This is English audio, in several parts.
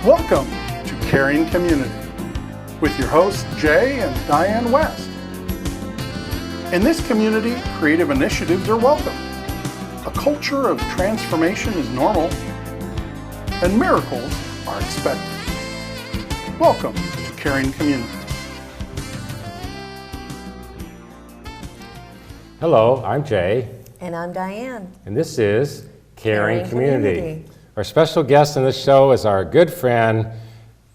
Welcome to Caring Community with your hosts Jay and Diane West. In this community, creative initiatives are welcome. A culture of transformation is normal, and miracles are expected. Welcome to Caring Community. Hello, I'm Jay. And I'm Diane. And this is Caring Caring Community. Community. Our special guest on this show is our good friend,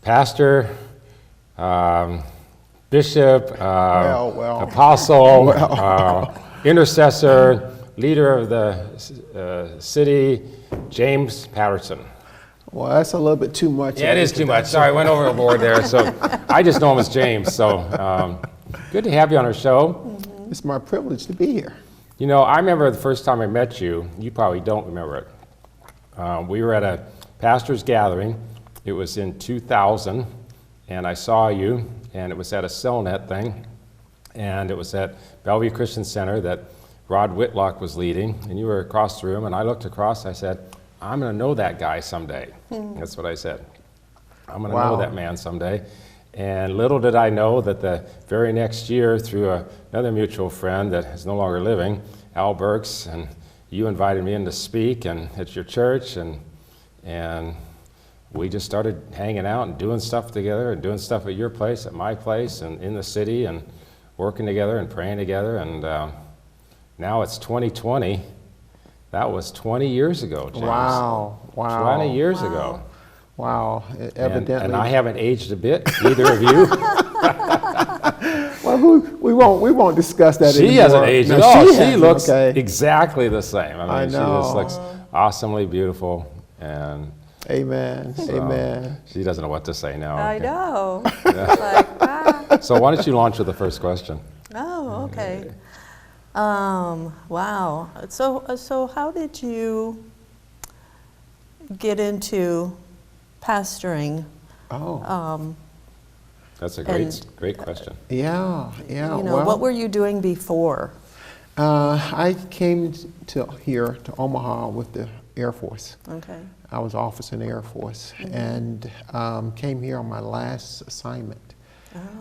Pastor, Bishop, Apostle, Intercessor, leader of the city, James Patterson. Well, that's a little bit too much. Yeah, it is too much. Sorry, I went overboard there. So I just know him as James. So good to have you on our show. It's my privilege to be here. You know, I remember the first time I met you. You probably don't remember it. We were at a pastor's gathering. It was in 2000, and I saw you, and it was at a CellNet thing, and it was at Bellevue Christian Center that Rod Whitlock was leading, and you were across the room, and I looked across, I said, I'm going to know that guy someday. That's what I said. I'm going to know that man someday. And little did I know that the very next year, through another mutual friend that is no longer living, Al Burks, and you invited me in to speak and at your church, and we just started hanging out and doing stuff together and doing stuff at your place, at my place, and in the city, and working together and praying together. And now it's 2020. That was 20 years ago, James. Wow. 20 years ago. Wow. Evidently. And I haven't aged a bit, either of you. Well, we won't discuss that anymore. She hasn't aged at No, all. She hasn't, looks okay. exactly the same. I She know. just looks awesomely beautiful, and Amen. so Amen. she doesn't know what to say now. I Okay. know. It's like, wow. So why don't you launch with the first question? Oh, okay. Wow. So how did you get into pastoring? Oh. That's a And- great question. Yeah. Well, what were you doing before? I came here to Omaha with the Air Force. Okay. I was officer in the Air Force, and came here on my last assignment.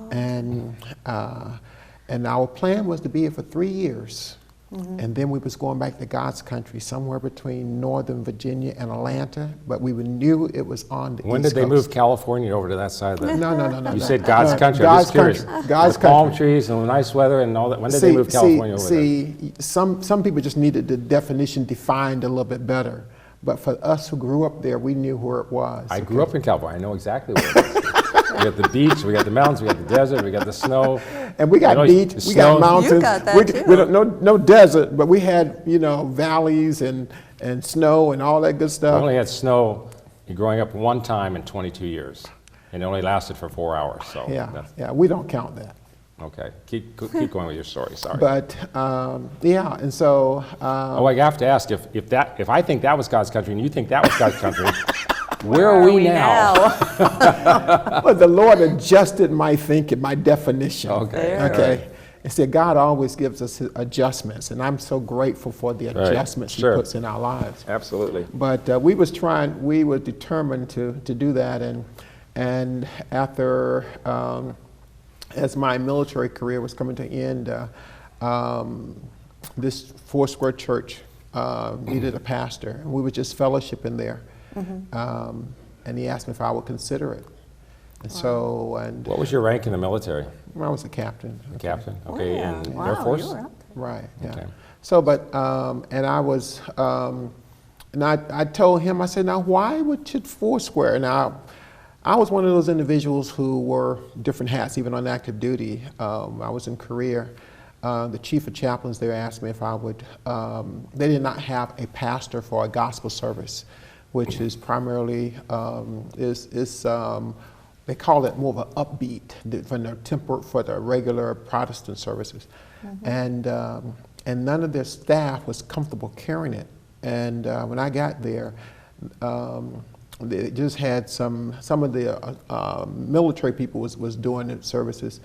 And our plan was to be here for 3 years. And then we was going back to God's country, somewhere between Northern Virginia and Atlanta, but we knew it was on the When East did they Coast. move California over to that side of the... No. You said God's country. I'm God's just curious. country. God's the palm country. trees and the nice weather and all that. When did they move California over there? Some people just needed the definition defined a little bit better. But for us who grew up there, we knew where it was. I grew up in California. I know exactly where it is. We got the beach, we got the mountains, we got the desert, we got the snow. And we got beach, we snow. got mountains. You got that we too. don't, no desert, but we had, valleys and snow and all that good I stuff. only had snow growing up one time in 22 years, and it only lasted for 4 hours. So Yeah, we don't count that. Okay, keep going with your story. Sorry. But and so. I have to ask if I think that was God's country and you think that was God's country, where are we now? But the Lord adjusted my thinking, my definition. Okay. Okay. And said God always gives us adjustments, and I'm so grateful for the adjustments He puts in our lives. Absolutely. But we were determined to do that, and after as my military career was coming to an end, this Foursquare Church needed a pastor, and we were just fellowshipping there. And he asked me if I would consider it. And What was your rank in the military? I was a captain. A captain. Okay, in Wow, Air Force. you were up Right. Yeah. Okay. So, and I was, and I told him, I said, now why should Foursquare? Now, I was one of those individuals who wore different hats, even on active duty. I was in Korea. The chief of chaplains there asked me if I would. They did not have a pastor for a gospel service, which is primarily they call it more of an upbeat for the regular Protestant services, and none of their staff was comfortable carrying it. And when I got there, they just had some of the military people was doing the services,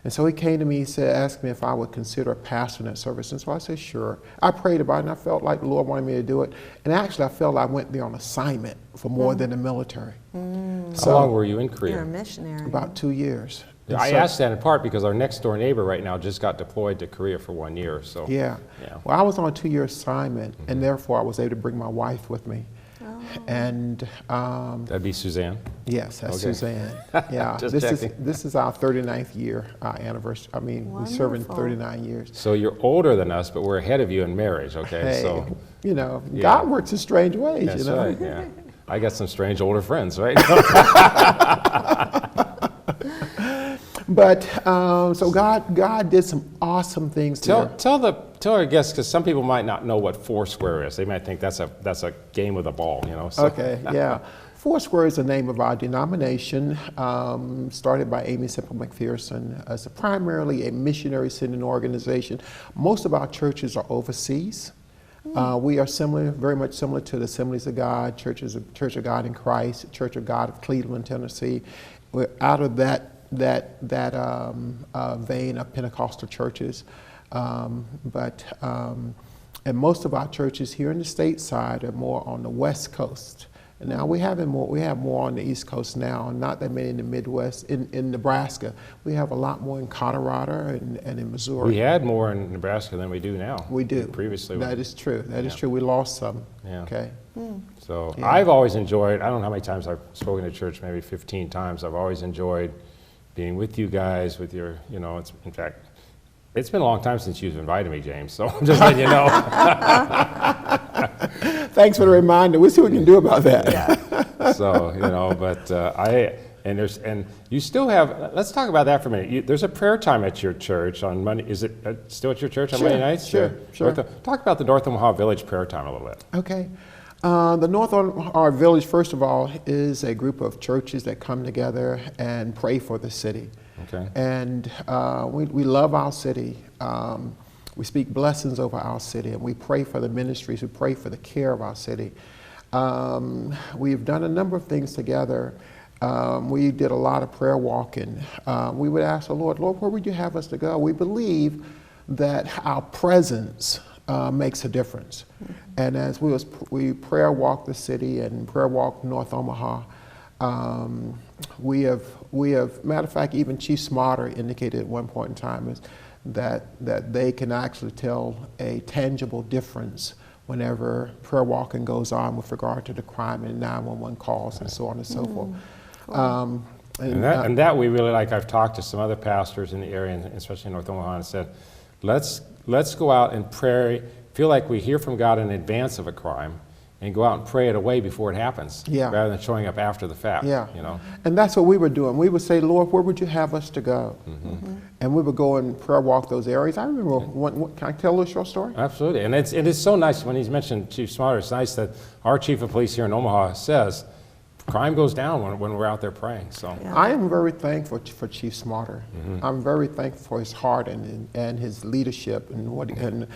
And so he came to me, he said, asked me if I would consider a pastor in that service. And so I said, sure. I prayed about it, and I felt like the Lord wanted me to do it. And actually, I felt I went there on assignment for more than the military. How long were you in Korea? You're a missionary. About 2 years. And I so- asked that in part because our next door neighbor right now just got deployed to Korea for 1 year. So Yeah. Yeah. Well, I was on a 2-year assignment, and therefore I was able to bring my wife with me. And that'd be Suzanne. yes, that's Okay. Suzanne. Yeah, Just this checking. is our 39th year anniversary. I mean, we served in Wonderful. 39 years. So you're older than us, but we're ahead of you in marriage. Okay, Hey, so you know, Yeah. God works in strange ways. that's you know. right. Yeah, I got some strange older friends, right? But so God did some awesome things there. Tell our guests, because some people might not know what Foursquare is. They might think that's a game with a ball, you know. So. Okay, yeah. Foursquare is the name of our denomination, started by Amy Semple McPherson. It's primarily a missionary sending organization. Most of our churches are overseas. We are similar, very much similar to the Assemblies of God, Church of God in Christ, Church of God of Cleveland, Tennessee. We're out of that vein of Pentecostal churches. And most of our churches here in the stateside are more on the West Coast. And now we have more on the East Coast now, not that many in the Midwest. In Nebraska, we have a lot more in Colorado and in Missouri. We had more in Nebraska than we do now. We do. Previously. That is true. That is Yeah. true. We lost some. Yeah. Okay. So Yeah. I've always enjoyed, I don't know how many times I've spoken to church, maybe 15 times. I've always enjoyed being with you guys, with your, you know, in fact, it's been a long time since you've invited me, James, so I'm just letting you know. Thanks for the reminder. We'll see what we can do about that. So, you know, but and you still have, let's talk about that for a minute. There's a prayer time at your church on Monday. Is it still at your church on Sure, Monday nights? sure. Talk about the North Omaha Village prayer time a little bit. Okay. The North Omaha Village, first of all, is a group of churches that come together and pray for the city. Okay. And we love our city. We speak blessings over our city, and we pray for the ministries. We pray for the care of our city. We've done a number of things together. We did a lot of prayer walking. We would ask the Lord, where would you have us to go? We believe that our presence makes a difference. And as we prayer walk the city and prayer walk North Omaha, we have, matter of fact, even Chief Smarter indicated at one point in time that they can actually tell a tangible difference whenever prayer walking goes on with regard to the crime and 911 calls and so on and so forth. And that we really like. I've talked to some other pastors in the area, and especially in North Omaha, and said, let's go out and pray, feel like we hear from God in advance of a crime, and go out and pray it away before it happens, rather than showing up after the fact. Yeah. You know? And that's what we were doing. We would say, Lord, where would you have us to go? And we would go and prayer walk those areas. I remember, can I tell a short story? Absolutely. And it's so nice when he's mentioned Chief Smarter. It's nice that our chief of police here in Omaha says crime goes down when we're out there praying. So Yeah. I am very thankful for Chief Smarter. I'm very thankful for his heart and his leadership and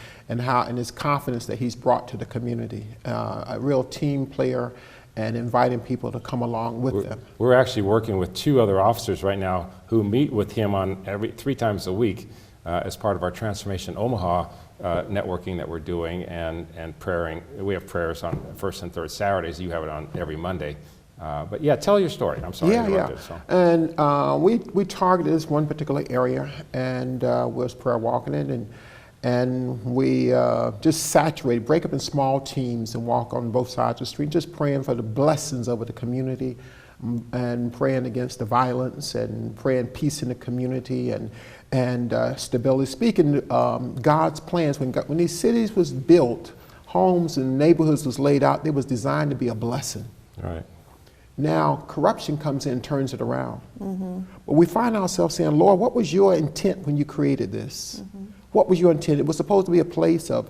his confidence that he's brought to the community. A real team player and inviting people to come along with them. we're actually working with 2 other officers right now who meet with him on 3 times a week as part of our Transformation Omaha networking that we're doing and praying. We have prayers on first and third Saturdays. You have it on every Monday. But yeah, tell your story. I'm sorry to interrupt it. So. And we targeted this one particular area and was prayer walking it, and we just saturated, break up in small teams and walk on both sides of the street, just praying for the blessings over the community and praying against the violence and praying peace in the community and stability. Speaking God's plans, when these cities was built, homes and neighborhoods was laid out, it was designed to be a blessing. Right. Now, corruption comes in and turns it around. But we find ourselves saying, Lord, what was your intent when you created this? What was your intent? It was supposed to be a place of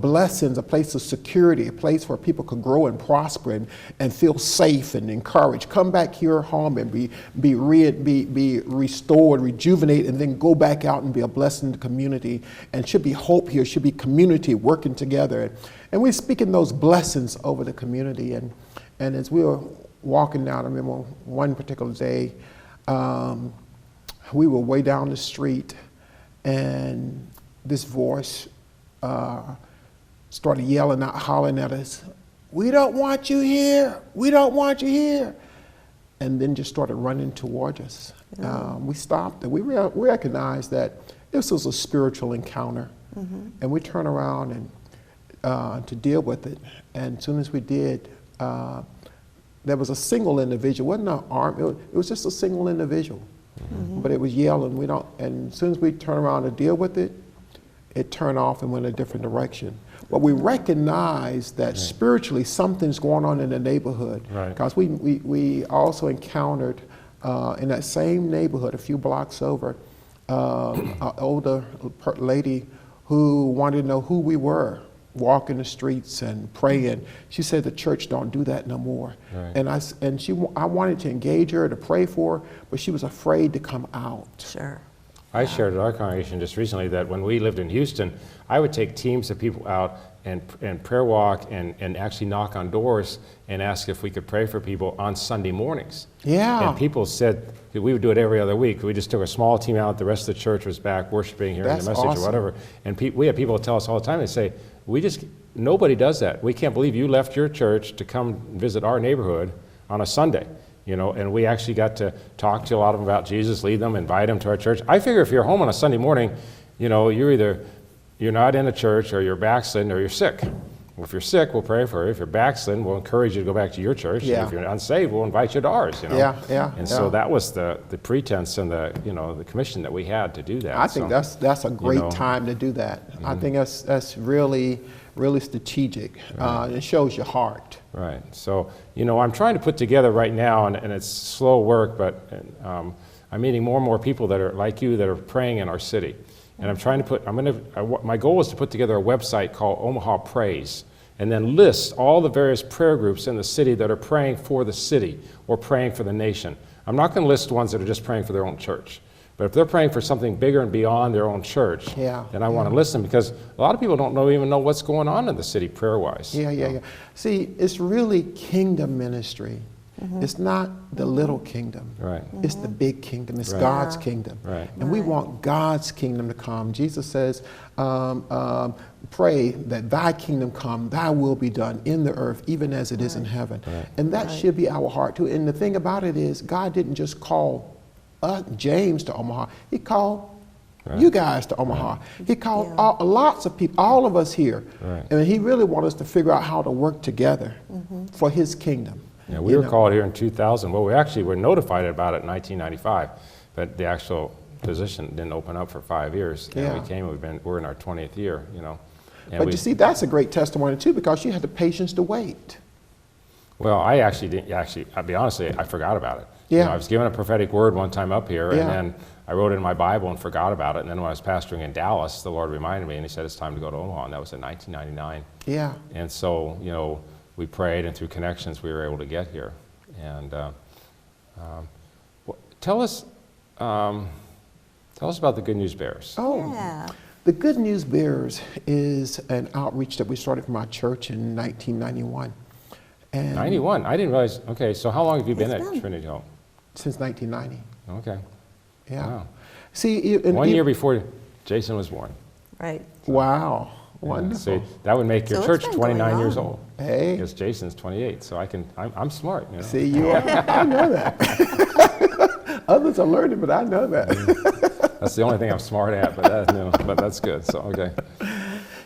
blessings, a place of security, a place where people could grow and prosper and feel safe and encouraged. Come back here home and be restored, rejuvenated, and then go back out and be a blessing to the community. And should be hope here, should be community working together. And we're speaking those blessings over the community. And as we were walking down, I remember one particular day, we were way down the street, and this voice started yelling out, hollering at us, "We don't want you here. We don't want you here." And then just started running towards us. We stopped and we recognized that this was a spiritual encounter. And we turned around and to deal with it. And as soon as we did, there was a single individual. It wasn't an arm. It was just a single individual. But it was yelling. And as soon as we turned around to deal with it, it turned off and went a different direction. But we recognized that spiritually something's going on in the neighborhood. Because we also encountered in that same neighborhood, a few blocks over, an older lady who wanted to know who we were, walking the streets and praying. She said the church don't do that no more. And I wanted to engage her, to pray for her, but she was afraid to come out. Sure. I shared at our congregation just recently that when we lived in Houston, I would take teams of people out and prayer walk and actually knock on doors and ask if we could pray for people on Sunday mornings. And people said that we would do it every other week. We just took a small team out, the rest of the church was back worshiping, hearing the message or whatever. And we had people tell us all the time, they say, nobody does that. We can't believe you left your church to come visit our neighborhood on a Sunday. And we actually got to talk to a lot of them about Jesus, lead them, invite them to our church. I figure if you're home on a Sunday morning, you're not in a church, or you're backslidden, or you're sick. Well, if you're sick, we'll pray for you. If you're backslidden, we'll encourage you to go back to your church. And if you're unsaved, we'll invite you to ours. So that was the pretense and the commission that we had to do that. I think that's a great time to do that. I think that's really strategic. It shows your heart. Right. So, I'm trying to put together right now, and it's slow work, but I'm meeting more and more people that are like you that are praying in our city. And I'm trying to my goal is to put together a website called Omaha Prays, and then list all the various prayer groups in the city that are praying for the city or praying for the nation. I'm not going to list ones that are just praying for their own church. But if they're praying for something bigger and beyond their own church, then I want to listen, because a lot of people don't even know what's going on in the city prayer-wise. See, it's really kingdom ministry. It's not the little kingdom. It's the big kingdom. It's God's kingdom. And we want God's kingdom to come. Jesus says, pray that thy kingdom come, thy will be done in the earth, even as it is in heaven. And that should be our heart too. And the thing about it is, God didn't just call James to Omaha. He called you guys to Omaha. He called lots of people, all of us here. And he really wants us to figure out how to work together for his kingdom. Yeah, we were called here in 2000. Well, we actually were notified about it in 1995, but the actual position didn't open up for 5 years. And we came, we're in our 20th year, But you see, that's a great testimony too, because you had the patience to wait. Well, I actually didn't, I'll be honest with you, I forgot about it. I was given a prophetic word one time up here, and then I wrote it in my Bible and forgot about it. And then when I was pastoring in Dallas, the Lord reminded me, and he said, it's time to go to Omaha, and that was in 1999. And so, we prayed, and through connections, we were able to get here. And tell us about the Good News Bears. The Good News Bears is an outreach that we started from our church in 1991. And 91? I didn't realize. Okay, so how long have you been at Trinity Hope? Since 1990. Okay. Wow. See, 1 year before Jason was born. Wow. Wonderful. See, that would make your church 29 years old. Hey. Because Jason's 28, so I'm smart. See, you are. I know that. Others are learning, but I know that. That's the only thing I'm smart at, but that's good. So, okay.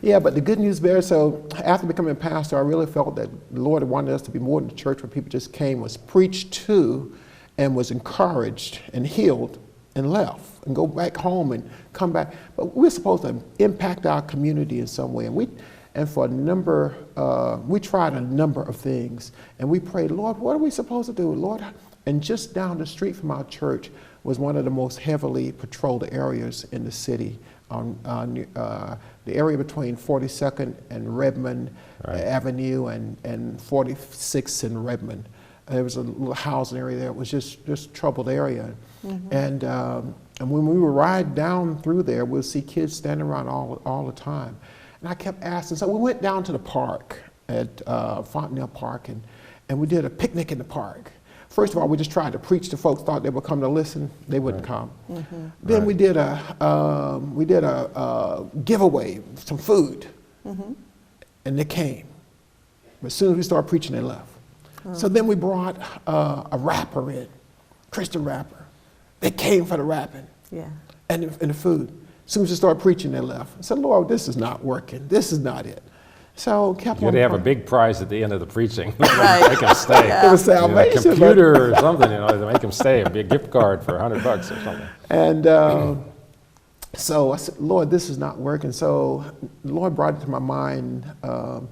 Yeah, but the Good News Bears, so after becoming a pastor, I really felt that the Lord wanted us to be more than a church where people just came, was preached to, and was encouraged and healed and left and go back home and come back. But we're supposed to impact our community in some way. And for a number, we tried a number of things. And we prayed, Lord, what are we supposed to do, Lord? And just down the street from our church was one of the most heavily patrolled areas in the city, on the area between 42nd and Redmond Avenue and 46th and Redmond. There was a little housing area there. It was just troubled area. And when we would ride down through there, we'd see kids standing around all the time. And I kept asking, so we went down to the park at Fontenelle Park, and we did a picnic in the park. First of all, we just tried to preach to folks, thought they would come to listen, they wouldn't come. Then we did a giveaway, some food, and they came. But as soon as we started preaching, they left. So then we brought a rapper in, Christian rapper. They came for the rapping and the food. As soon as we started preaching, they left. I said, Lord, this is not working. This is not it. So kept You on had to have a praying. big prize at the end of the preaching. Right. Make them stay. It was You know, a salvation. but- computer or something, to make them stay. It'd be a gift card for $100 or something. And so I said, Lord, this is not working. So the Lord brought into my mind a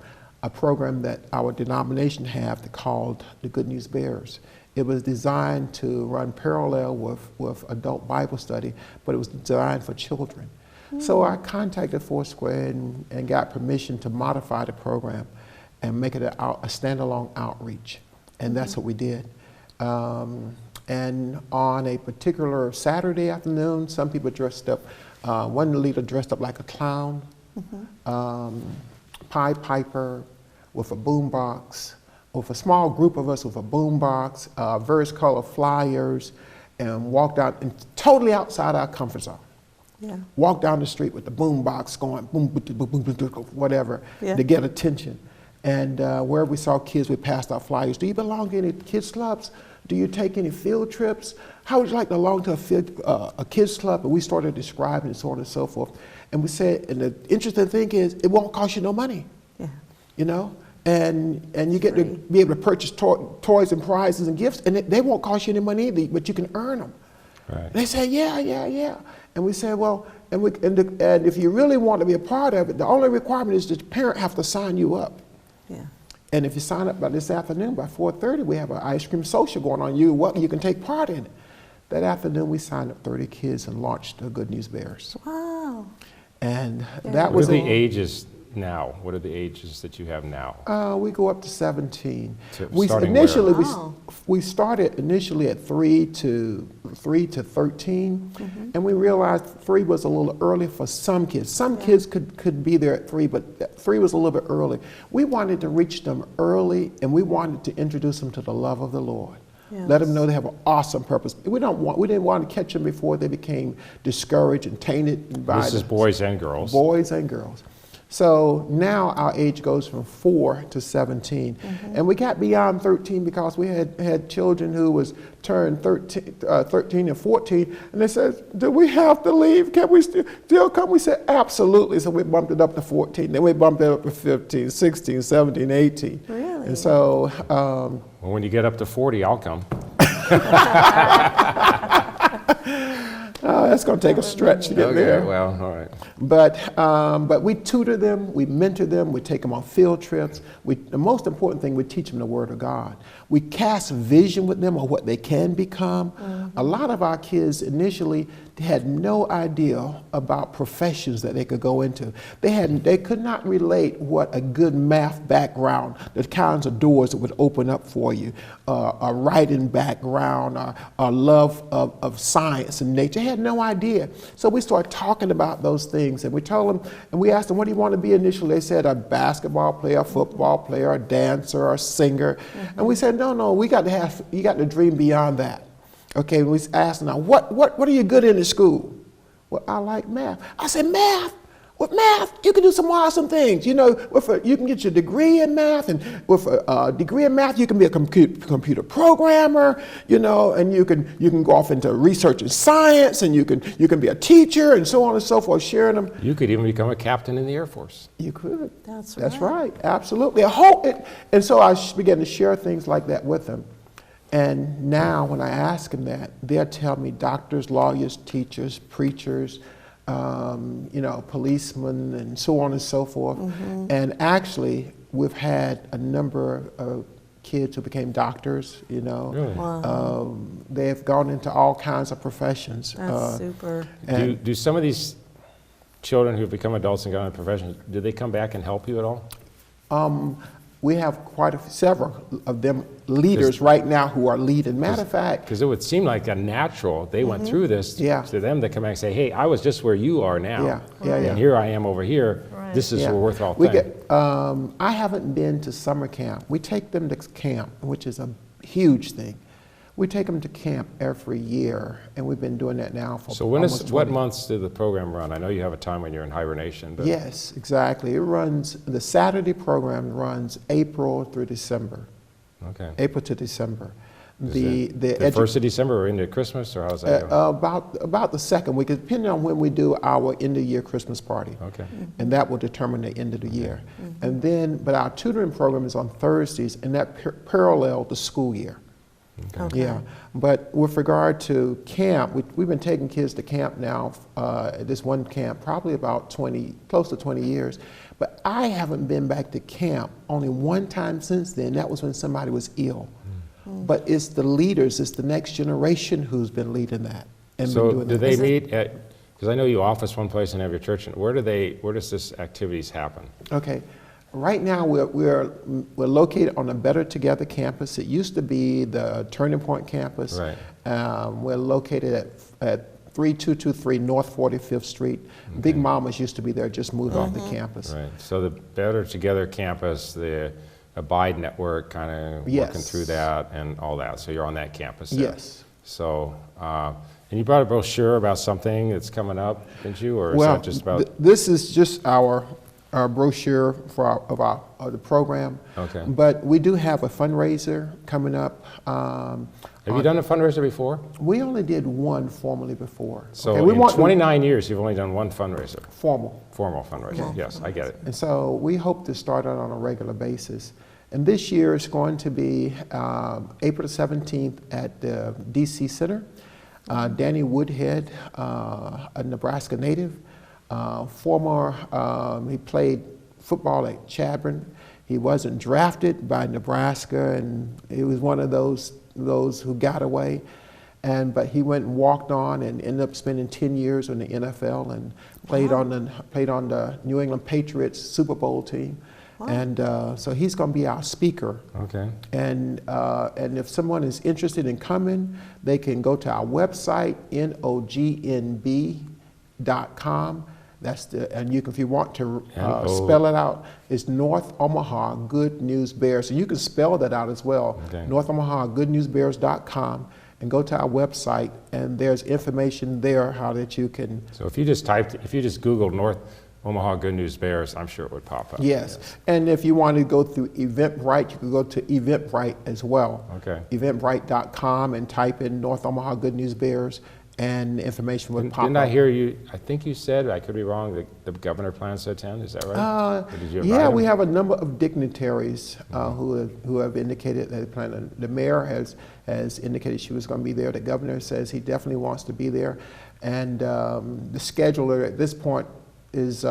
program that our denomination have called the Good News Bears. It was designed to run parallel with adult Bible study, but it was designed for children. So I contacted Foursquare and got permission to modify the program and make it a standalone outreach. And that's what we did. And on a particular Saturday afternoon, some people dressed up, one leader dressed up like a clown, Pied Piper with a boombox, with a small group of us with a boombox, various color flyers, and walked out and totally outside our comfort zone. Yeah. Walk down the street with the boombox going boom, boom, boom, boom, boom, boom, whatever, Yeah. to get attention. And where we saw kids, we passed out flyers. Do you belong to any kids clubs? Do you take any field trips? How would you like to belong to a kids club? And we started describing and so on and so forth. And we said, and the interesting thing is, it won't cost you no money, Yeah. you know? And you get to be able to purchase toys and prizes and gifts, and they won't cost you any money either, but you can earn them. Right. They say, yeah. And we said, well, and if you really want to be a part of it, the only requirement is that the parent have to sign you up. Yeah. And if you sign up by this afternoon, by 4:30, we have an ice cream social going on. You can take part in it. That afternoon, we signed up 30 kids and launched the Good News Bears. Wow. And that What was are the ages now? What are the ages that you have now? we go up to 17. So We starting initially where? we started initially at 3 to 13, and we realized 3 was a little early for some kids. Some kids could be there at 3, but 3 was a little bit early. We wanted to reach them early, and we wanted to introduce them to the love of the Lord. Let them know they have an awesome purpose. We didn't want to catch them before they became discouraged and tainted by This is boys and girls. boys and girls. So now our age goes from 4 to 17. And we got beyond 13 because we had children who was turned 13 and 14, and they said, do we have to leave? Can we still come? We said, absolutely. So we bumped it up to 14. Then we bumped it up to 15, 16, 17, 18. Really? And so Well, when you get up to 40, I'll come. that's going to take a stretch to get there. Well, all right. But we tutor them, we mentor them, we take them on field trips. The most important thing, we teach them the Word of God. We cast vision with them of what they can become. A lot of our kids initially had no idea about professions that they could go into. They could not relate what a good math background, the kinds of doors that would open up for you, a writing background, a love of science and nature. They had no idea. So we started talking about those things, and we told them, and we asked them, what do you want to be initially? They said a basketball player, a football player, a dancer, a singer. And we said, no, you got to dream beyond that. Okay, we asked them, now, what are you good in school? Well, I like math. I said, math? With math, you can do some awesome things. You know, you can get your degree in math, and with a degree in math, you can be a computer programmer. You know, and you can go off into research and science, and you can be a teacher, and so on and so forth. Sharing them. You could even become a captain in the Air Force. You could. That's That's right. right. Absolutely. And so I began to share things like that with them. And now when I ask them that, they'll tell me doctors, lawyers, teachers, preachers, policemen, and so on and so forth. And actually, we've had a number of kids who became doctors, you know. Really? Wow. They've gone into all kinds of professions. That's super. And Do some of these children who've become adults and gone into professions, do they come back and help you at all? we have several of them leaders right now who are leading. Matter of fact, because it would seem like a natural, they went through this Yeah. to them to come back and say, hey, I was just where you are now. Yeah. And here I am over here. Right. This is yeah, a worthwhile we thing. I haven't been to summer camp. We take them to camp, which is a huge thing. We take them to camp every year, and we've been doing that now for So when almost is, what 20. months did the program run? I know you have a time when you're in hibernation, but Yes, exactly. It runs, the Saturday program runs April through December, okay. April to December. Is The The first of December or into Christmas, or how's that go? about the second week, depending on when we do our end of year Christmas party. Okay. And that will determine the end of the year. And then, but our tutoring program is on Thursdays, and that parallel the school year. Okay. Yeah, but with regard to camp, we've been taking kids to camp now, this one camp, probably about close to 20 years. But I haven't been back to camp only one time since then. That was when somebody was ill. But it's the leaders, it's the next generation who's been leading that and So been doing do that. they meet at, because I know you office one place and have your church, and where does this activities happen? Okay. Right now, we're located on the Better Together campus. It used to be the Turning Point campus. Right. We're located at 3223 North 45th Street. Big Mama's used to be there, just moved off the campus. Right, so the Better Together campus, the Abide Network, kind of working Yes. through that and all that, so you're on that campus there. Yes. So, and you brought a brochure about something that's coming up, didn't you, or is Well, that just about? this is just our brochure for of the program. Okay. But we do have a fundraiser coming up. Have you done a fundraiser before? We only did one formally before. So Okay, we in want 29 years, you've only done one fundraiser, formal. formal fundraiser, yes, I get it. And so we hope to start it on a regular basis. And this year is going to be April the 17th at the DC Center. Danny Woodhead, a Nebraska native, he played football at Chadron. He wasn't drafted by Nebraska, and he was one of those who got away. But he went and walked on and ended up spending 10 years in the NFL and played on the New England Patriots Super Bowl team. Wow. And so he's going to be our speaker. Okay, And if someone is interested in coming, they can go to our website, nognb.com. And you can, if you want to spell it out, it's North Omaha Good News Bears. So you can spell that out as well. Okay. North Omaha GoodNewsBears.com, and go to our website, and there's information there how that you can. so if you just Googled North Omaha Good News Bears, I'm sure it would pop up. Yes, and if you want to go through Eventbrite, you can go to Eventbrite as well. Okay. Eventbrite.com and type in North Omaha Good News Bears, and information would pop Didn't up. I hear you, I think you said, I could be wrong, the governor plans to attend, is that right? Or did you invite Yeah, him? we have a number of dignitaries who have indicated that they plan. The mayor has indicated she was going to be there. The governor says he definitely wants to be there, and the scheduler at this point is.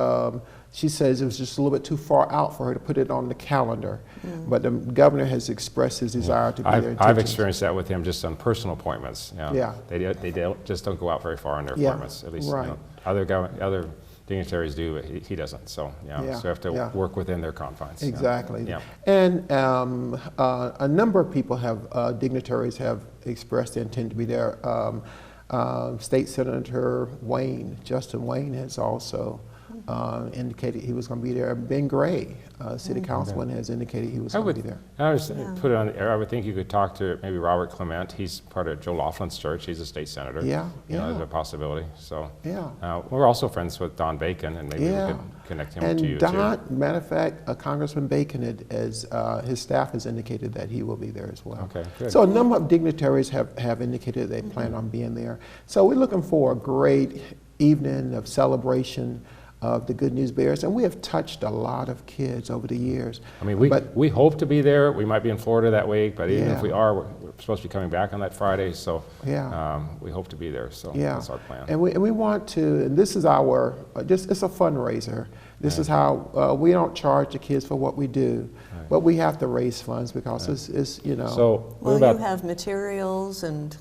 She says it was just a little bit too far out for her to put it on the calendar, but the governor has expressed his desire to be there. I've intentions. experienced that with him just on personal appointments. Yeah. They just don't go out very far on their Yeah, appointments. At least right. Other dignitaries do, but he doesn't. So Yeah, so you have to yeah. work within their confines. Yeah. Exactly. Yeah. And a number of people dignitaries have expressed their intent to be there. State Senator Justin Wayne has also indicated he was going to be there. Ben Gray, city councilman, has indicated he was I going to would be there. I would put it on the air. I would think you could talk to maybe Robert Clement. He's part of Joe Laughlin's church. He's a state senator. Yeah, You know, yeah. there's a possibility. So Yeah. we're also friends with Don Bacon, and maybe Yeah. we could connect him And to you Don, too. matter of fact, Congressman Bacon, his staff has indicated that he will be there as well. Okay, good. So a number of dignitaries have indicated they plan on being there. So we're looking for a great evening of celebration of the Good News Bears, and we have touched a lot of kids over the years. I mean, But- we hope to be there. We might be in Florida that week, but even if Yeah. we are, we're supposed to be coming back on that Friday. So Yeah. we hope to be there. So Yeah, that's our plan. and we want to, and this is our, it's a fundraiser. This is how, we don't charge the kids for what we do, but we have to raise funds because it's, you know. So Well, we're about you have materials and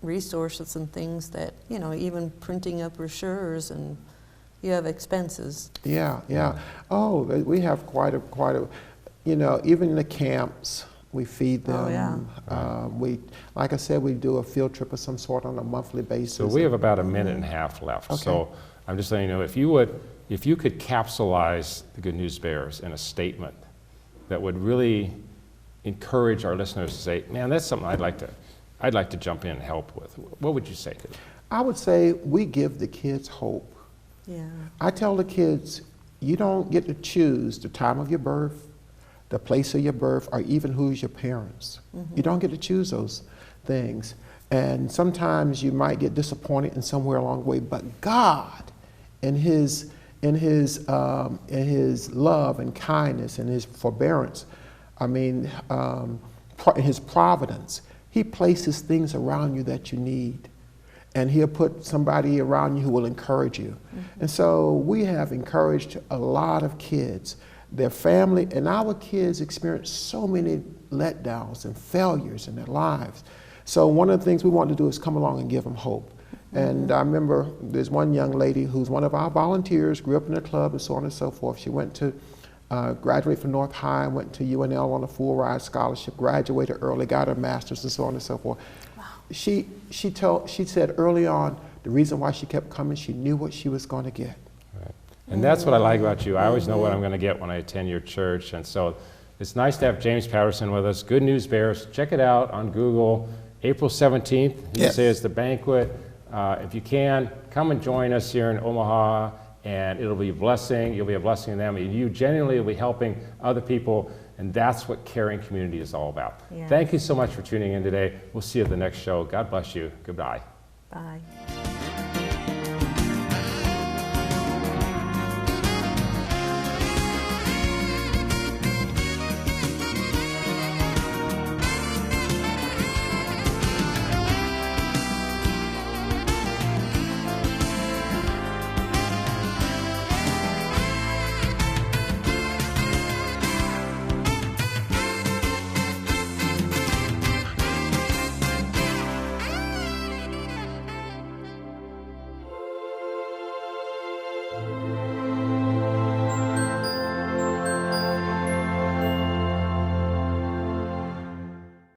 resources and things that, you know, even printing up brochures, and you have expenses. Yeah, yeah. Oh, we have quite a, you know, even the camps, we feed them. Oh, yeah. Like I said, we do a field trip of some sort on a monthly basis. So we have about a minute and a half left. Okay. So I'm just letting you know, if you could capsulize the Good News Bears in a statement that would really encourage our listeners to say, man, that's something I'd like to jump in and help with? What would you say to them? I would say we give the kids hope. Yeah. I tell the kids, you don't get to choose the time of your birth, the place of your birth, or even who's your parents. You don't get to choose those things. And sometimes you might get disappointed in somewhere along the way, but God, in His love and kindness and His forbearance, in His providence, He places things around you that you need. And He'll put somebody around you who will encourage you. And so we have encouraged a lot of kids, their family, and our kids experience so many letdowns and failures in their lives. So one of the things we want to do is come along and give them hope. And I remember there's one young lady who's one of our volunteers, grew up in the club and so on and so forth. She went to graduate from North High, went to UNL on a full ride scholarship, graduated early, got her master's and so on and so forth. She said early on, the reason why she kept coming, she knew what she was going to get. Right. And that's what I like about you. I always know what I'm going to get when I attend your church. And so it's nice to have James Patterson with us. Good News Bears. Check it out on Google. April 17th, you say it's the banquet. If you can, come and join us here in Omaha, and it'll be a blessing. You'll be a blessing to them. And you genuinely will be helping other people. And that's what caring community is all about. Yeah. Thank you so much for tuning in today. We'll see you at the next show. God bless you. Goodbye. Bye.